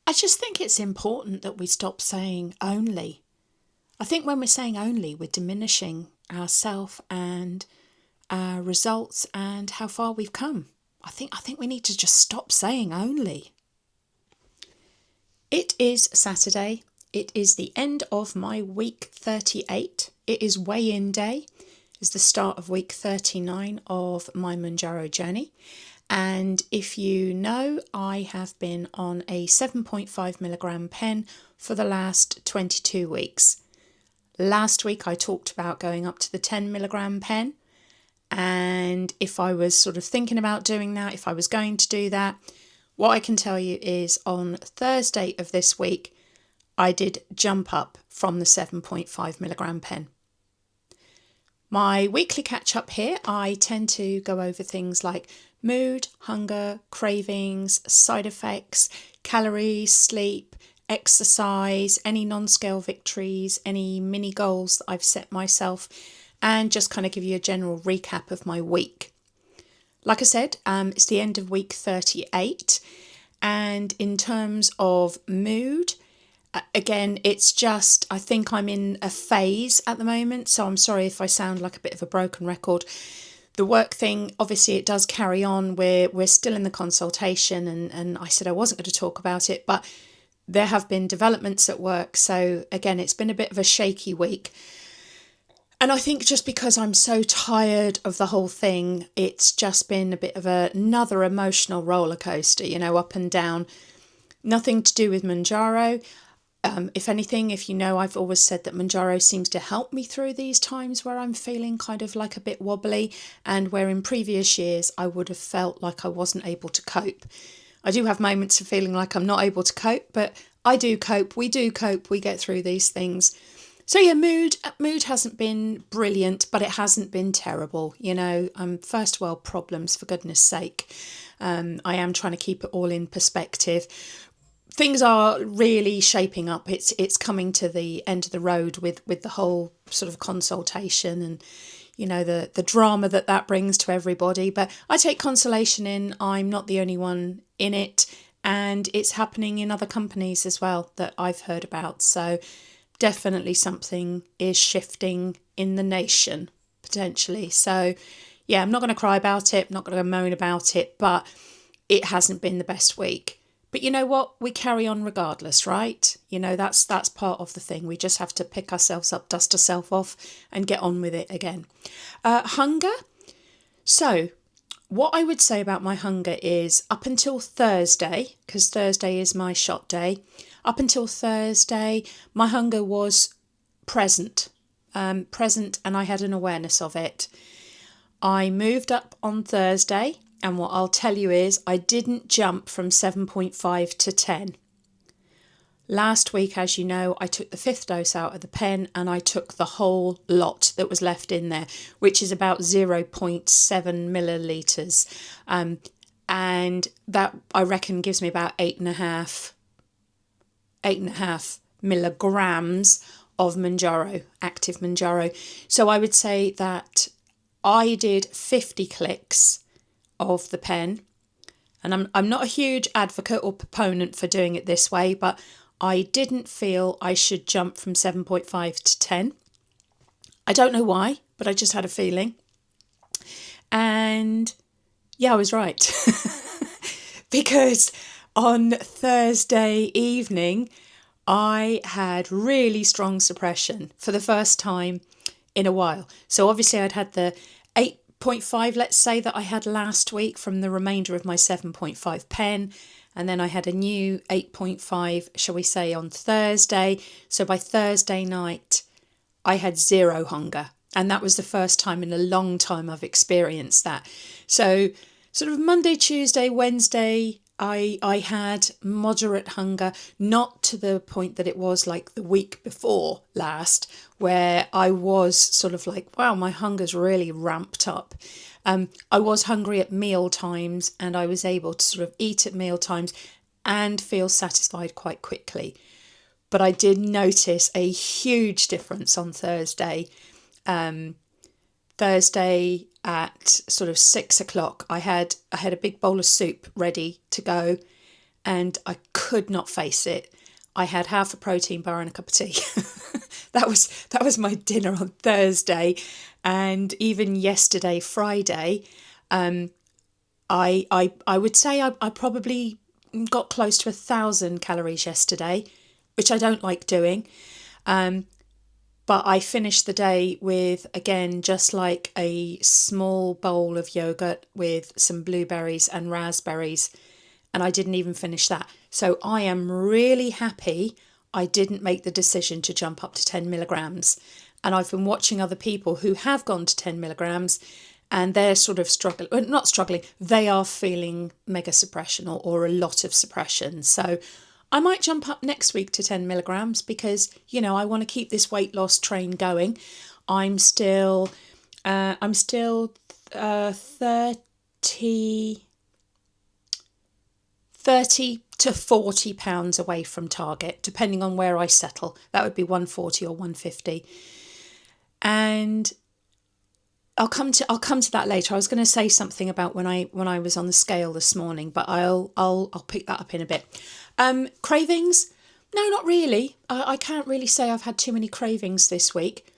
I just think it's important that we stop saying only. I think when we're saying only, we're diminishing ourselves and our results and how far we've come. I think we need to just stop saying only. It is Saturday. It is the end of my week 38. It is weigh-in day. It's the start of week 39 of my Mounjaro journey. And if you know, I have been on a 7.5 milligram pen for the last 22 weeks. Last week I talked about going up to the 10 milligram pen. And if I was sort of thinking about doing that, if I was going to do that, what I can tell you is on Thursday of this week, I did jump up from the 7.5 milligram pen. My weekly catch up here, I tend to go over things like mood, hunger, cravings, side effects, calories, sleep, exercise, any non-scale victories, any mini goals that I've set myself, and just kind of give you a general recap of my week. Like I said, it's the end of week 38, and in terms of mood, again, it's just, I think I'm in a phase at the moment, so I'm sorry if I sound like a bit of a broken record. The work thing, obviously it does carry on. We're still in the consultation, and I said I wasn't going to talk about it, but there have been developments at work. So again, it's been a bit of a shaky week. And I think just because I'm so tired of the whole thing, it's just been a bit of another emotional roller coaster, up and down. Nothing to do with Mounjaro. If anything, if you know, I've always said that Mounjaro seems to help me through these times where I'm feeling kind of like a bit wobbly, and where in previous years I would have felt like I wasn't able to cope. I do have moments of feeling like I'm not able to cope, but I do cope, we get through these things. So yeah, mood hasn't been brilliant, but it hasn't been terrible. First world problems, for goodness sake. I am trying to keep it all in perspective. Things are really shaping up. It's coming to the end of the road with the whole sort of consultation and, the drama that brings to everybody. But I take consolation in I'm not the only one in it, and it's happening in other companies as well that I've heard about. So definitely something is shifting in the nation, potentially. So yeah, I'm not going to cry about it, I'm not going to moan about it, but it hasn't been the best week. But you know what? We carry on regardless, right? That's part of the thing. We just have to pick ourselves up, dust ourselves off, and get on with it again. Hunger. So what I would say about my hunger is up until Thursday, because Thursday is my shot day, up until Thursday, my hunger was present, and I had an awareness of it. I moved up on Thursday, and what I'll tell you is I didn't jump from 7.5 to 10. Last week, as you know, I took the 5th dose out of the pen, and I took the whole lot that was left in there, which is about 0.7 millilitres. And that, I reckon, gives me about 8.5 milligrams of Mounjaro, active Mounjaro. So I would say that I did 50 clicks of the pen, and I'm not a huge advocate or proponent for doing it this way, but I didn't feel I should jump from 7.5 to 10. I don't know why, but I just had a feeling. And yeah, I was right. Because on Thursday evening, I had really strong suppression for the first time in a while. So obviously I'd had the 8.5, let's say, that I had last week from the remainder of my 7.5 pen. And then I had a new 8.5, shall we say, on Thursday. So by Thursday night, I had 0 hunger. And that was the first time in a long time I've experienced that. So sort of Monday, Tuesday, Wednesday, I had moderate hunger, not to the point that it was like the week before last, where I was sort of like, wow, my hunger's really ramped up. I was hungry at meal times, and I was able to sort of eat at meal times and feel satisfied quite quickly. But I did notice a huge difference on Thursday. Thursday at sort of 6 o'clock, I had a big bowl of soup ready to go, and I could not face it. I had half a protein bar and a cup of tea. That was my dinner on Thursday, and even yesterday, Friday, I would say I probably got close to 1,000 calories yesterday, which I don't like doing. But I finished the day with, again, just like a small bowl of yogurt with some blueberries and raspberries, and I didn't even finish that. So I am really happy I didn't make the decision to jump up to 10 milligrams. And I've been watching other people who have gone to 10 milligrams, and they're sort of struggling, not struggling, they are feeling mega suppression or a lot of suppression. So I might jump up next week to 10 milligrams because, I want to keep this weight loss train going. I'm still 30 to 40 pounds away from target, depending on where I settle. That would be 140 or 150. And I'll come to that later. I was going to say something about when I was on the scale this morning, but I'll pick that up in a bit. Cravings? No, not really. I can't really say I've had too many cravings this week.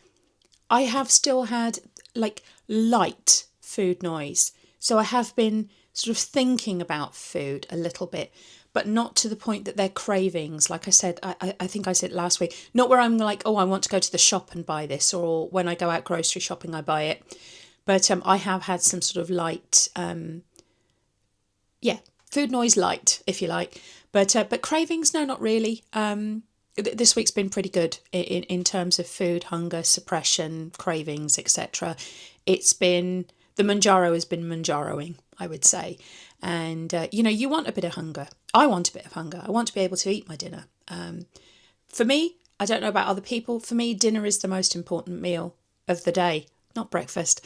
I have still had like light food noise. So I have been sort of thinking about food a little bit, but not to the point that they're cravings. Like I said, I think I said last week, not where I'm like, oh, I want to go to the shop and buy this, or when I go out grocery shopping, I buy it. But I have had some sort of light, food noise light, if you like. But cravings, no, not really. This week's been pretty good in terms of food, hunger, suppression, cravings, etc. It's been, the Mounjaro has been Mounjaroing, I would say. And, you want a bit of hunger. I want a bit of hunger. I want to be able to eat my dinner. For me, I don't know about other people, for me, dinner is the most important meal of the day, not breakfast,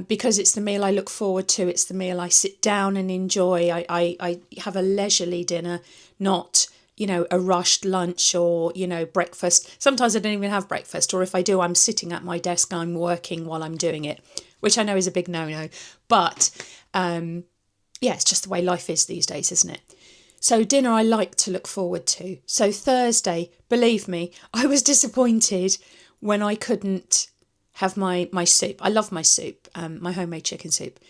because it's the meal I look forward to. It's the meal I sit down and enjoy. I have a leisurely dinner, not, a rushed lunch or, breakfast. Sometimes I don't even have breakfast, or if I do, I'm sitting at my desk and I'm working while I'm doing it, which I know is a big no-no. But it's just the way life is these days, isn't it? So dinner I like to look forward to. So Thursday, believe me, I was disappointed when I couldn't have my soup. I love my soup, my homemade chicken soup.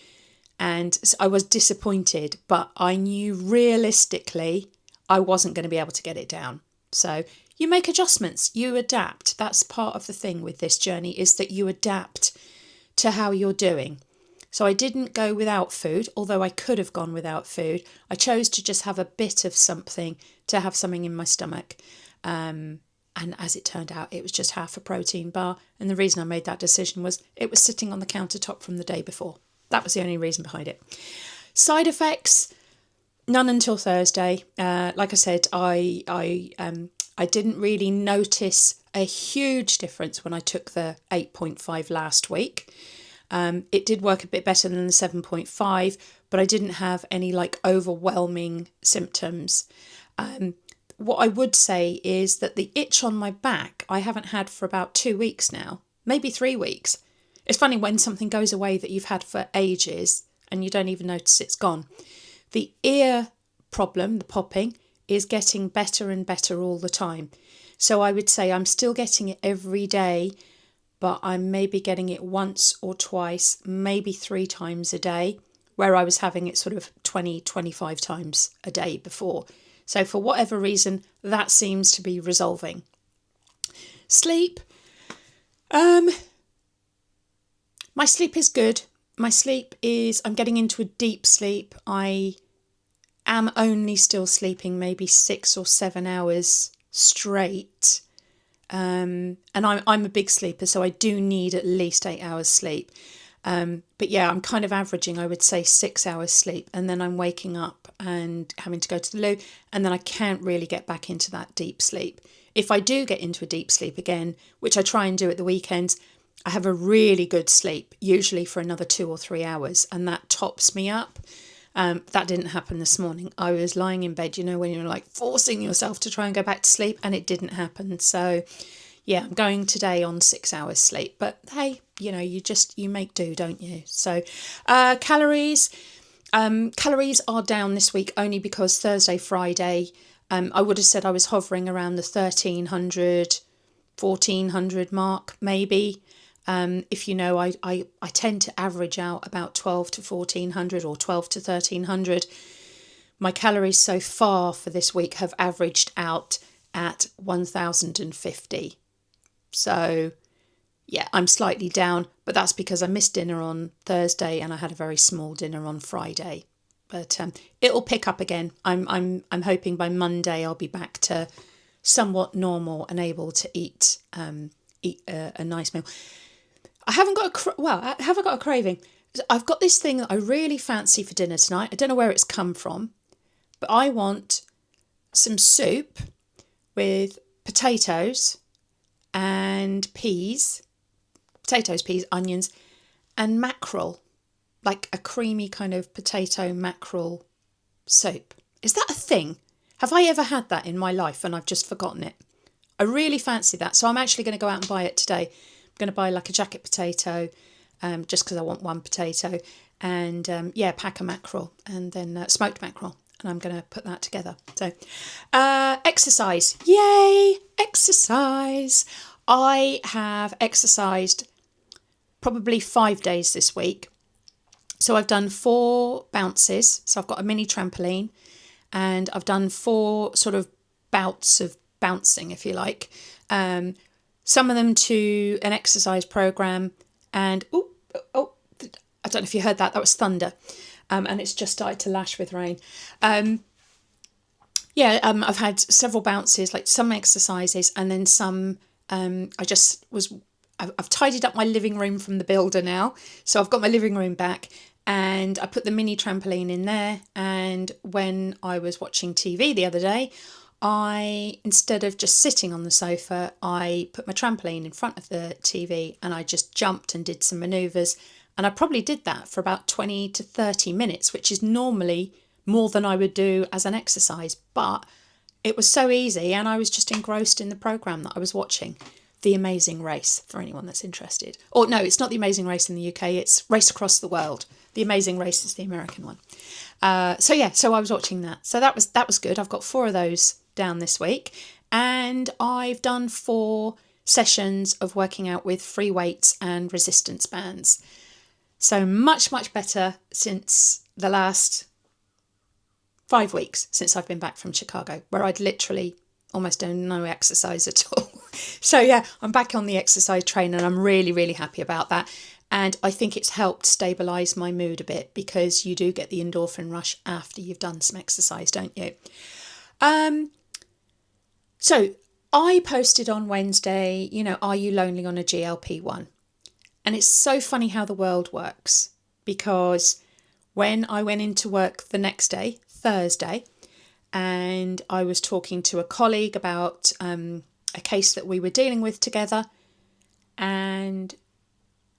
And so I was disappointed, but I knew realistically I wasn't going to be able to get it down. So you make adjustments, you adapt. That's part of the thing with this journey, is that you adapt to how you're doing. So I didn't go without food, although I could have gone without food. I chose to just have a bit of something, to have something in my stomach. And as it turned out, it was just half a protein bar. And the reason I made that decision was it was sitting on the countertop from the day before. That was the only reason behind it. Side effects, none until Thursday. Like I said, I didn't really notice a huge difference when I took the 8.5 last week. It did work a bit better than the 7.5, but I didn't have any overwhelming symptoms. What I would say is that the itch on my back I haven't had for about 2 weeks now, maybe 3 weeks. It's funny when something goes away that you've had for ages and you don't even notice it's gone. The ear problem, the popping, is getting better and better all the time. So I would say I'm still getting it every day, but I'm maybe getting it once or twice, maybe 3 times a day, where I was having it sort of 20, 25 times a day before. So for whatever reason, that seems to be resolving. Sleep. My sleep is good. I'm getting into a deep sleep. I am only still sleeping maybe 6 or 7 hours straight. And I'm a big sleeper, so I do need at least 8 hours sleep. But yeah, I'm kind of averaging, I would say, 6 hours sleep, and then I'm waking up and having to go to the loo, and then I can't really get back into that deep sleep. If I do get into a deep sleep again, which I try and do at the weekends, I have a really good sleep, usually for another 2 or 3 hours, and that tops me up. That didn't happen this morning. I was lying in bed, when you're forcing yourself to try and go back to sleep, and it didn't happen. So yeah, I'm going today on 6 hours sleep, but hey, you make do, don't you? So calories, Calories are down this week only because Thursday, Friday, I would have said I was hovering around the 1300, 1400 mark, maybe. If you know, I tend to average out about 12 to 1400 or 12 to 1300. My calories so far for this week have averaged out at 1050. So yeah, I'm slightly down, but that's because I missed dinner on Thursday and I had a very small dinner on Friday. But it'll pick up again. I'm hoping by Monday I'll be back to somewhat normal and able to eat a nice meal. I haven't got have I got a craving? I've got this thing that I really fancy for dinner tonight. I don't know where it's come from, but I want some soup with potatoes and peas, onions, and mackerel, like a creamy kind of potato mackerel soup. Is that a thing? Have I ever had that in my life and I've just forgotten it? I really fancy that. So I'm actually going to go out and buy it today. I'm going to buy like a jacket potato, just because I want one potato, and pack of mackerel and then smoked mackerel. And I'm going to put that together. So exercise. Yay! Exercise. I have exercised probably 5 days this week. So I've done 4 bounces. So I've got a mini trampoline and I've done 4 sort of bouts of bouncing, if you like. Some of them to an exercise program. And, I don't know if you heard that. That was thunder. And it's just started to lash with rain. I've had several bounces, like some exercises, and then some. I've tidied up my living room from the builder now, so I've got my living room back, and I put the mini trampoline in there. And when I was watching TV the other day, instead of just sitting on the sofa, I put my trampoline in front of the TV, and I just jumped and did some manoeuvres. And I probably did that for about 20 to 30 minutes, which is normally more than I would do as an exercise. But it was so easy and I was just engrossed in the programme that I was watching. The Amazing Race, for anyone that's interested. Or no, it's not The Amazing Race in the UK, it's Race Across the World. The Amazing Race is the American one. So I was watching that. So that was good. I've got 4 of those down this week. And I've done 4 sessions of working out with free weights and resistance bands. So much, much better since the last 5 weeks since I've been back from Chicago, where I'd literally almost done no exercise at all. So yeah, I'm back on the exercise train and I'm really, really happy about that. And I think it's helped stabilise my mood a bit because you do get the endorphin rush after you've done some exercise, don't you? So I posted on Wednesday, are you lonely on a GLP-1? And it's so funny how the world works, because when I went into work the next day, Thursday, and I was talking to a colleague about a case that we were dealing with together, and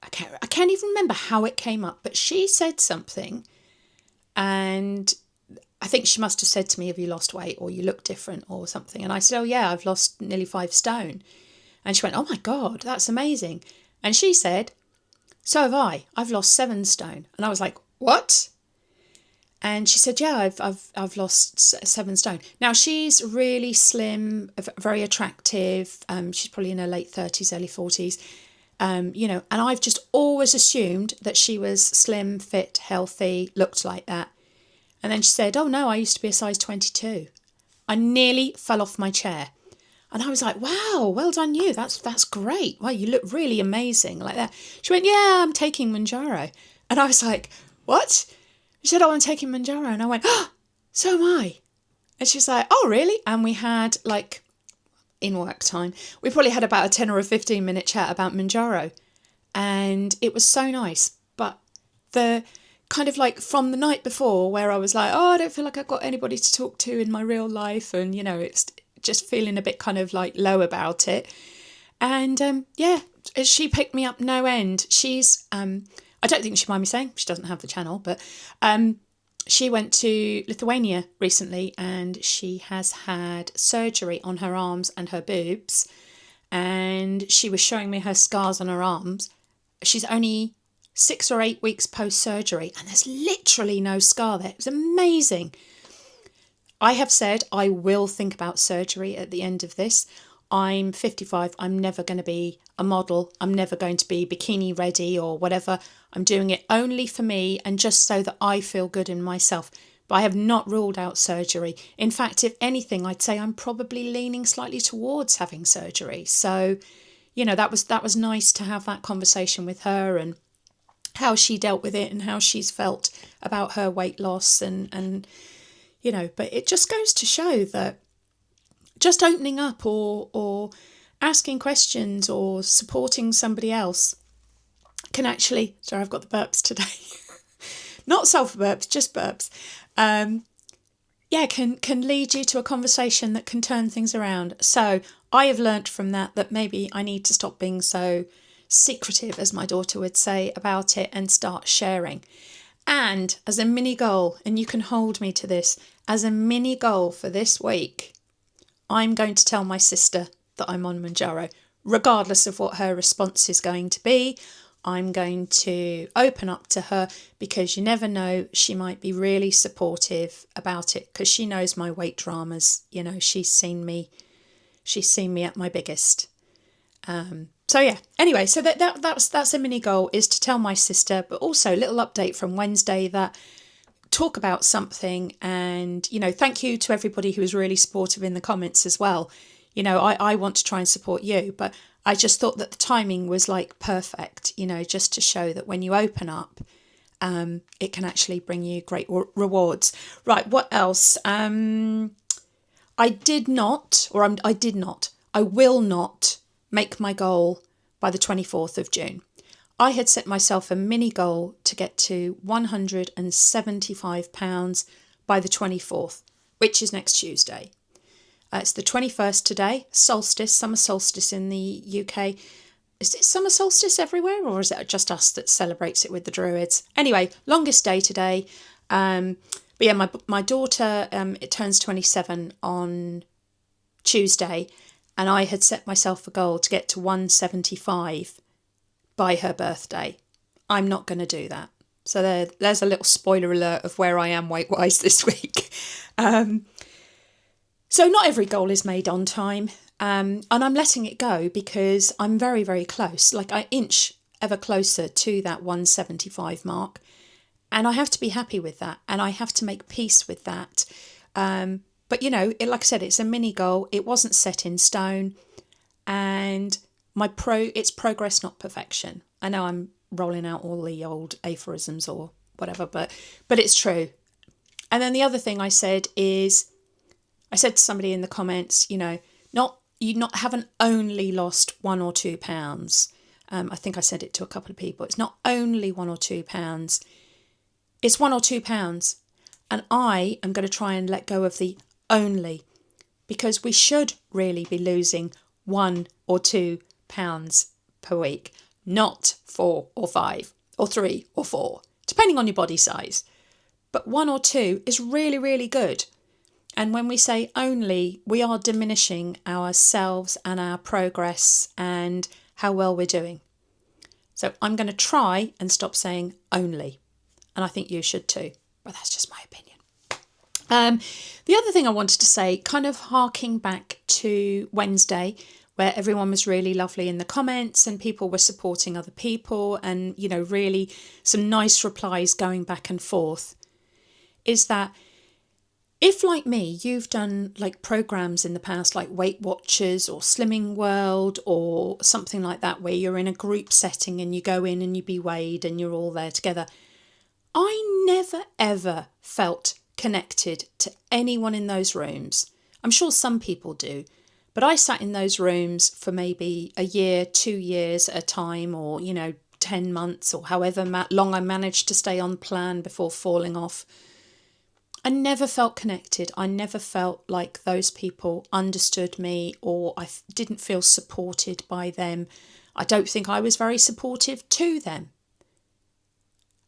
I can't even remember how it came up, but she said something, and I think she must have said to me, have you lost weight or you look different or something? And I said, oh yeah, I've lost nearly 5 stone. And she went, oh my God, that's amazing. And she said, so have I. I've lost 7 stone. And I was like, what? And she said, yeah, I've lost 7 stone. Now, she's really slim, very attractive. She's probably in her late 30s, early 40s. And I've just always assumed that she was slim, fit, healthy, looked like that. And then she said, oh no, I used to be a size 22. I nearly fell off my chair. And I was like, wow, well done you. That's great. Wow, you look really amazing like that. She went, yeah, I'm taking Mounjaro. And I was like, what? She said, oh, I'm taking Mounjaro. And I went, oh, so am I. And she was like, oh, really? And we had in work time, we probably had about a 10 or a 15 minute chat about Mounjaro. And it was so nice. But the kind of from the night before where I was like, oh, I don't feel like I've got anybody to talk to in my real life. And, it's just feeling a bit kind of low about it. And she picked me up no end. She's, I don't think she'd mind me saying, she doesn't have the channel, but she went to Lithuania recently and she has had surgery on her arms and her boobs. And she was showing me her scars on her arms. She's only 6 or 8 weeks post-surgery, and there's literally no scar there. It was amazing. I have said I will think about surgery at the end of this. I'm 55. I'm never going to be a model. I'm never going to be bikini ready or whatever. I'm doing it only for me and just so that I feel good in myself. But I have not ruled out surgery. In fact, if anything, I'd say I'm probably leaning slightly towards having surgery. So, that was nice to have that conversation with her and how she dealt with it and how she's felt about her weight loss and but it just goes to show that just opening up or asking questions or supporting somebody else can actually, sorry, I've got the burps today, not sulfur burps, just burps, can lead you to a conversation that can turn things around. So I have learnt from that maybe I need to stop being so secretive, as my daughter would say, about it and start sharing. And as a mini goal, and you can hold me to this, as a mini goal for this week, I'm going to tell my sister that I'm on Mounjaro, regardless of what her response is going to be. I'm going to open up to her because you never know, she might be really supportive about it because she knows my weight dramas. She's seen me at my biggest. Anyway, so that's a mini goal, is to tell my sister, but also a little update from Wednesday that talk about something. And, thank you to everybody who was really supportive in the comments as well. I want to try and support you, but I just thought that the timing was like perfect, just to show that when you open up, it can actually bring you great rewards. Right, what else? I will not make my goal by the 24th of June. I had set myself a mini goal to get to 175 pounds by the 24th, which is next Tuesday. It's the 21st today, summer solstice in the UK. Is it summer solstice everywhere, or is it just us that celebrates it with the Druids? Anyway, longest day today. But yeah, my daughter, it turns 27 on Tuesday, and I had set myself a goal to get to 175 by her birthday. I'm not going to do that. So there's a little spoiler alert of where I am weight-wise this week. So not every goal is made on time. And I'm letting it go because I'm very, very close. Like I inch ever closer to that 175 mark. And I have to be happy with that. And I have to make peace with that. But, like I said, it's a mini goal. It wasn't set in stone. And it's progress, not perfection. I know I'm rolling out all the old aphorisms or whatever, but it's true. And then the other thing I said to somebody in the comments, you haven't only lost 1 or 2 pounds. I think I said it to a couple of people. It's not only 1 or 2 pounds. It's 1 or 2 pounds. And I am going to try and let go of the only, because we should really be losing 1 or 2 pounds per week, not 4 or 5 or 3 or 4, depending on your body size. But 1 or 2 is really, really good. And when we say only, we are diminishing ourselves and our progress and how well we're doing. So I'm going to try and stop saying only. And I think you should too. But that's just my opinion. The other thing I wanted to say, kind of harking back to Wednesday, where everyone was really lovely in the comments and people were supporting other people and, really some nice replies going back and forth, is that if, like me, you've done like programs in the past, like Weight Watchers or Slimming World or something like that, where you're in a group setting and you go in and you be weighed and you're all there together, I never, ever felt connected to anyone in those rooms. I'm sure some people do, but I sat in those rooms for maybe a year, 2 years at a time, or, 10 months or however long I managed to stay on plan before falling off. I never felt connected. I never felt like those people understood me, or I didn't feel supported by them. I don't think I was very supportive to them.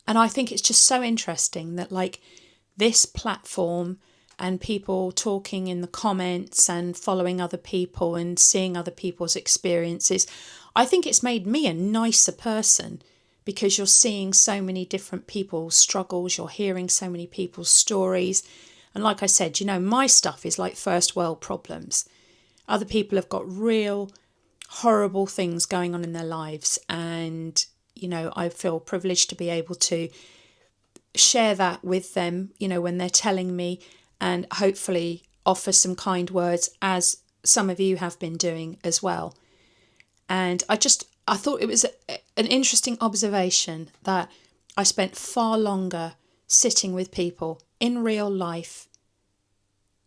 And I think it's just so interesting that like this platform and people talking in the comments and following other people and seeing other people's experiences, I think it's made me a nicer person because you're seeing so many different people's struggles, you're hearing so many people's stories. And like I said, you know, my stuff is like first world problems. Other people have got real horrible things going on in their lives. And, you know, I feel privileged to be able to share that with them, you know, when they're telling me, and hopefully offer some kind words, as some of you have been doing as well. And I thought it was an interesting observation that I spent far longer sitting with people in real life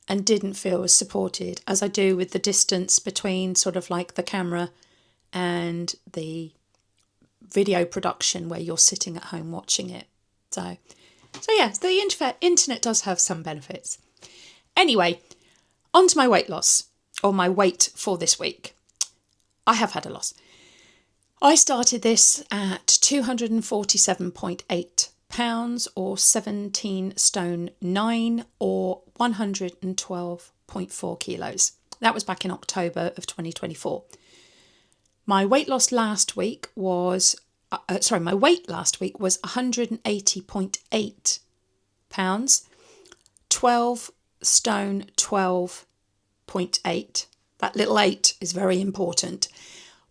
and didn't feel as supported as I do with the distance between sort of like the camera and the video production where you're sitting at home watching it. So yeah, the internet does have some benefits. Anyway, on to my weight loss, or my weight for this week. I have had a loss. I started this at 247.8 pounds, or 17 stone 9, or 112.4 kilos. That was back in October of 2024. My weight last week was 180.8 pounds, 12 stone 12.8. That little 8 is very important,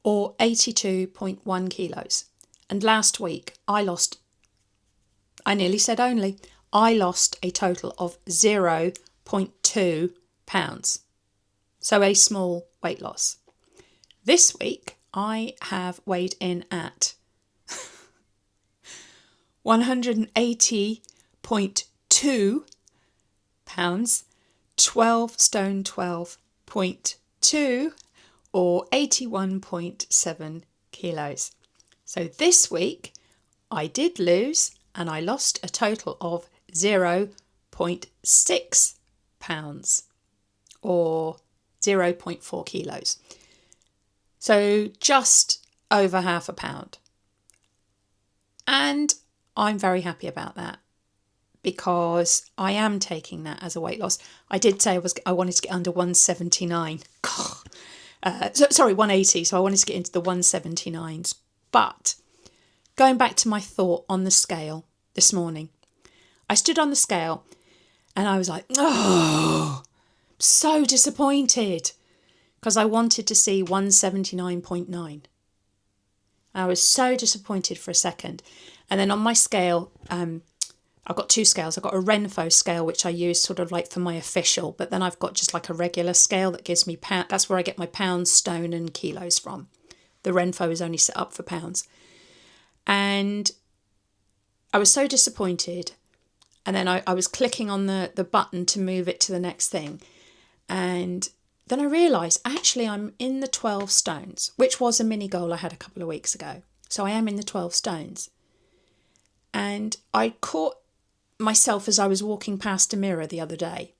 or 82.1 kilos. And last week I lost a total of 0.2 pounds. So a small weight loss. This week I have weighed in at 180.2 pounds, 12 stone 12.2, or 81.7 kilos. So this week I did lose, and I lost a total of 0.6 pounds, or 0.4 kilos. So just over half a pound. And I'm very happy about that, because I am taking that as a weight loss. I did say I wanted to get under 179. 180. So I wanted to get into the 179s. But going back to my thought on the scale this morning, I stood on the scale and I was like, oh, so disappointed, because I wanted to see 179.9. I was so disappointed for a second. And then on my scale, I've got two scales. I've got a Renfo scale, which I use sort of like for my official, but then I've got just like a regular scale that gives me pound. That's where I get my pounds, stone and kilos from. The Renfo is only set up for pounds. And I was so disappointed. And then I was clicking on the button to move it to the next thing. And then I realised, actually, I'm in the 12 stones, which was a mini goal I had a couple of weeks ago. So I am in the 12 stones. And I caught myself as I was walking past a mirror the other day.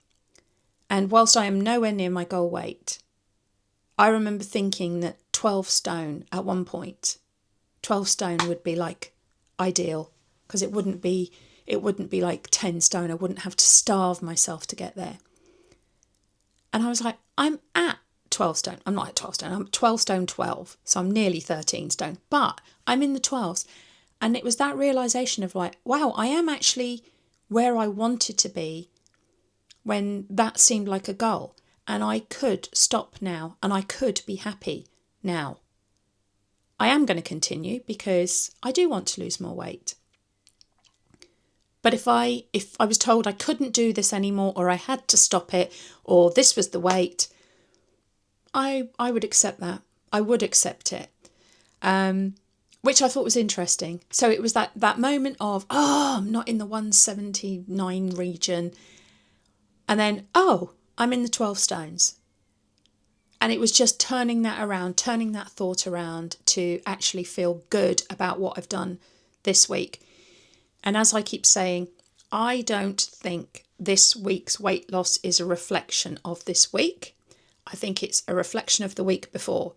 And whilst I am nowhere near my goal weight, I remember thinking that 12 stone at one point, 12 stone would be like ideal, because it wouldn't be like 10 stone. I wouldn't have to starve myself to get there. And I was like, I'm at 12 stone. I'm not at 12 stone. I'm 12 stone 12. So I'm nearly 13 stone. But I'm in the 12s. And it was that realisation of like, wow, I am actually where I wanted to be when that seemed like a goal. And I could stop now and I could be happy now. I am going to continue because I do want to lose more weight. But if I was told I couldn't do this anymore, or I had to stop it, or this was the weight, I would accept that. I would accept it, which I thought was interesting. So it was that moment of, oh, I'm not in the 179 region. And then, oh, I'm in the 12 stones. And it was just turning that around, turning that thought around to actually feel good about what I've done this week. And as I keep saying, I don't think this week's weight loss is a reflection of this week. I think it's a reflection of the week before.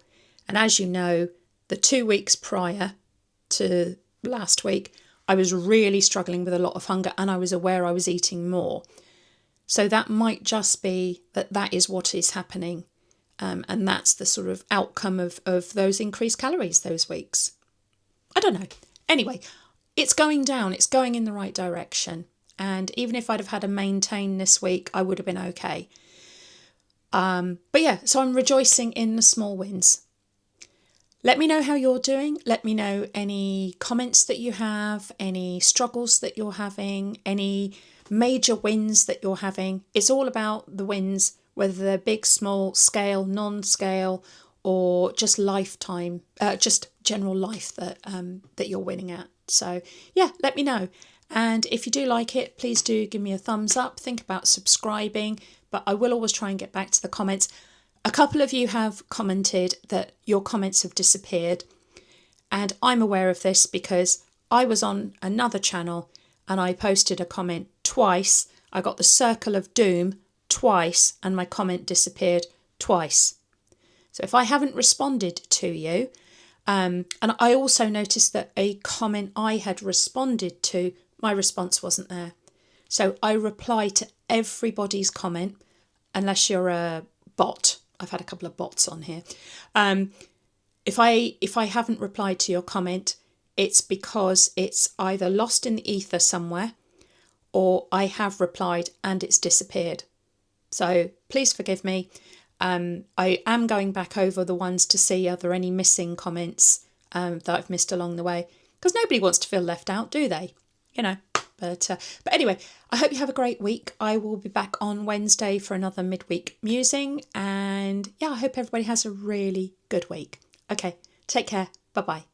And as you know, the 2 weeks prior to last week, I was really struggling with a lot of hunger, and I was aware I was eating more. So that might just be that is what is happening. And that's the sort of outcome of those increased calories those weeks. I don't know. Anyway, it's going down. It's going in the right direction. And even if I'd have had a maintain this week, I would have been okay. But yeah, so I'm rejoicing in the small wins. Let me know how you're doing. Let me know any comments that you have, any struggles that you're having, any major wins that you're having. It's all about the wins, whether they're big, small, scale, non-scale, or just lifetime, just general life that you're winning at. So yeah, let me know. And if you do like it, please do give me a thumbs up. Think about subscribing, but I will always try and get back to the comments. A couple of you have commented that your comments have disappeared, and I'm aware of this because I was on another channel and I posted a comment twice. I got the circle of doom twice and my comment disappeared twice. So if I haven't responded to you, and I also noticed that a comment I had responded to, my response wasn't there. So I reply to everybody's comment unless you're a bot. I've had a couple of bots on here. If I haven't replied to your comment, it's because it's either lost in the ether somewhere or I have replied and it's disappeared. So please forgive me. I am going back over the ones to see are there any missing comments that I've missed along the way, because nobody wants to feel left out, do they? You know. But anyway, I hope you have a great week. I will be back on Wednesday for another midweek musing. And yeah, I hope everybody has a really good week. Okay, take care. Bye-bye.